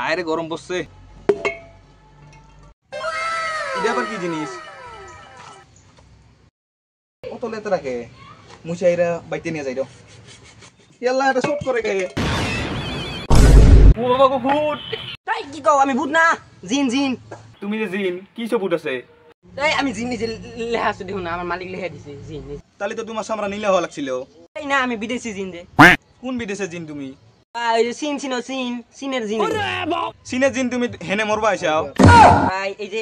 বাইরে গরম পড়ছে এটা আবার কি জিনিস কত লেতে রাখে মুছাইরা বাইতে নিয়ে যাইরো ইয়াল্লা এটা শট করে গে ও বাবা গো ভূত তাই কি কও আমি ভূত না জিন জিন তুমি যে জিন কি সব ভূত আছে এই আমি জিন নিজে লেখা আছে দেখুন আমার মালিক লেখা দিছে জিন তাহলে তো তোমার সামরা নিলে হওয়া লাগছিল এই না আমি বিদেশি জিন রে কোন বিদেশের জিন তুমি ভাই সিন সিনো সিন সিনের জিন সিনের জিন তুমি হেনে মরবা আইছাও ভাই এই যে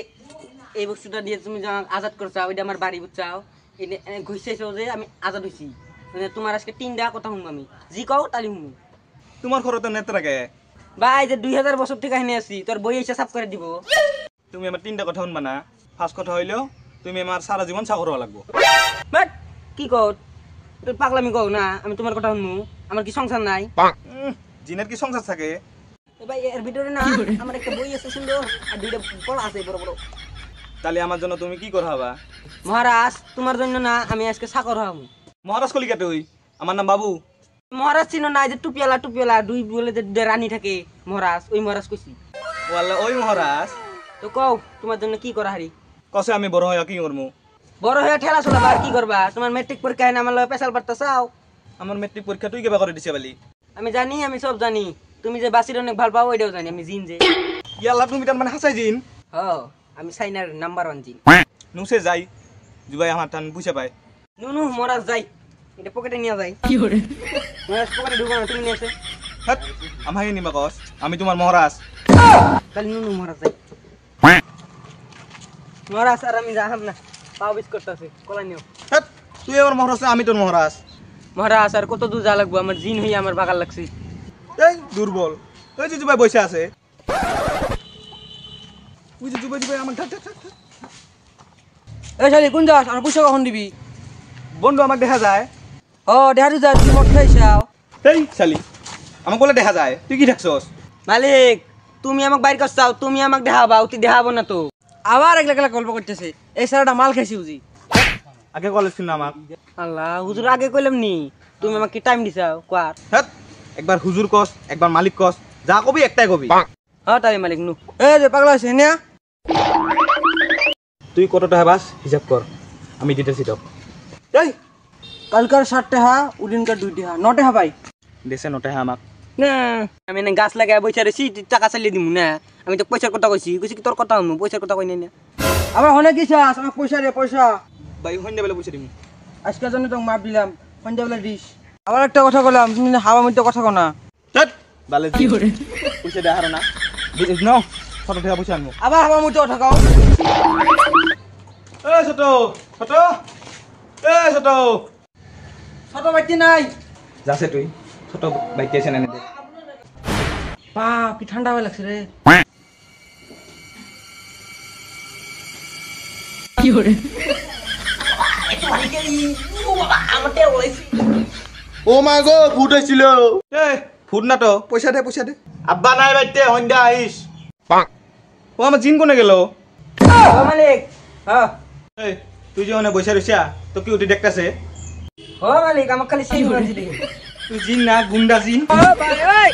এই বস্তুটা দিয়ে তুমি যখন আজাদ করছাও এটা আমার বাড়ি বুঝছাও এটা ঘুষেছো যে আমি আজাদ হইছি মানে তোমার আজকে 3টা কথা শুনবো আমি জি কও তালি শুনবো তোমার ঘরে তো নেত্রা গে ভাই যে 2000 বছর থেকে এনে আছি তোর বই এসে সাফ করে দিব তুমি আমার 3টা কথা শুনবা না ফার্স্ট কথা হইলো তুমি আমার সারা জীবন চাকর হওয়া লাগবো বাট কি কও তুই পাগলামি কও না আমি তোমার কথা শুনবো আমার কি সংসার নাই জিনের কি সংসার থাকে ভাই এর ভিতরে না আমার একটা বই আছে সুন্দর আর 2টা কলা আছে বড় বড় তাহলে আমার জন্য তুমি কি করা হবা মহারাজ তোমার জন্য না আমি আজকে চাকর হব মহারাজ কলিকা তুই আমার নাম বাবু মহারাজ চিনো না যে টুপিয়ালা দুই বলে যে রানী থাকে মহারাজ ওই মহারাজ কইছি ওয়াল্লা ওই মহারাজ তো কও তোমার জন্য কি করা হারি কসে আমি বড় হয়ে কি করবো বড় হয়ে ঠেলা চলাবা আর কি করবা তোমার মেট্রিক পরীক্ষা না আমার লগে পেশাল পারতা চাও আমার মেট্রিক পরীক্ষা তুই কেবা করে দিছে বালি আমি জানি আমি সব জানি তুমি যে বাসির অনেক ভাল পাও ওইটাও জানি আমি জিন যে ইয়াল্লা তুমি তার মানে হাসাই জিন হ আমি সাইনার নাম্বার 1 জিন নুসে যাই জুবাই আমার টান বুঝে পায় নুনু মহারাজ যাই এটা পকেটে নিয়ে যাই কি করে মহারাজ পকেটে ঢুকো না তুমি নিয়ে আসে হাত আমাকে নিবা কস আমি তোমার মহারাজ তাহলে নুনু মহারাজ যাই মহারাজ আর আমি যাহাম না পাও বিস করতেছে কলা নিও হাত তুই আমার মহারাজ না, আমি তোর মহারাজ মহারাজ আর কত দূর যা লাগবো আমার জিন হইয়া আমার বাগাল লাগছে এই দুর্বল ওই যে জুবাই বসে আছে ওই যে জুবাই আমার ঠাক ঠাক ঠাক এই শালি কোন যাস আর পয়সা কখন দিবি বন্ধু আমাকে দেখা যায় ও দেহারু যা তুমি মোট খাইছাও এই শালি আমাকে বলে দেখা যায় তুই কি দেখছস মালিক তুমি আমাকে বাইর করছাও তুমি আমাকে দেখাবা তুই দেখাবো না তো আবার একলা একলা গল্প করতেছে এই সারাটা মাল খাইছি বুঝি আগে কলেজ শুন না আমাক আল্লাহ হুজুর আগে কইলাম নি তুমি আমাকে টাইম দিছাও কোয়ার হাত একবার হুজুর কস একবার মালিক কস যা কবি একটাই কবি হ্যাঁ তাই মালিক নু এই যে পাগলা আছে না তুই কত টাকা বাস হিসাব কর আমি দিতেছি তো এই কালকার 60 টাকা উদিনকার 2 টাকা 9 টাকা ভাই দেশে নটা হ্যাঁ আমাক না আমি না গাছ লাগায় বইছা রেছি টাকা চালিয়ে দিমু না আমি তো পয়সার কথা কইছি কইছি কি তোর কথা হমু পয়সার কথা কই না আমার হনে কি চাস আমার পয়সা রে পয়সা ভাই হইন যাবে বুঝে দিমু আজকের জন্য তো মাপ দিলাম পঞ্জাবের ডিশ আবার একটা কথা বললাম তুমি হাওয়া মধ্যে কথা কও না চট বালে কি করে পয়সা দে হারো না দিস নো কত টাকা পয়সা আনমু আবার হাওয়া মধ্যে কথা কও এ ছোট ছোট এ ছোট ছোট বাইতে নাই যাছে তুই ছোট বাইকে এসে এনে দে বাপ কি ঠান্ডা হয়ে লাগছে রে কি করে ও মা গো ফুট হইছিল এ ফুট না তো পয়সা দে আব্বা নাই বাইতে হইন্দা আইস ও আমার জিন কোনে গেল ও মালিক হ্যাঁ এই তুই যে ওনে বসে রইছা তো কি উঠি দেখতাছে ও মালিক আমাকে খালি সেই মনে হচ্ছে তুই জিন না গুন্ডা জিন ও ভাই ওই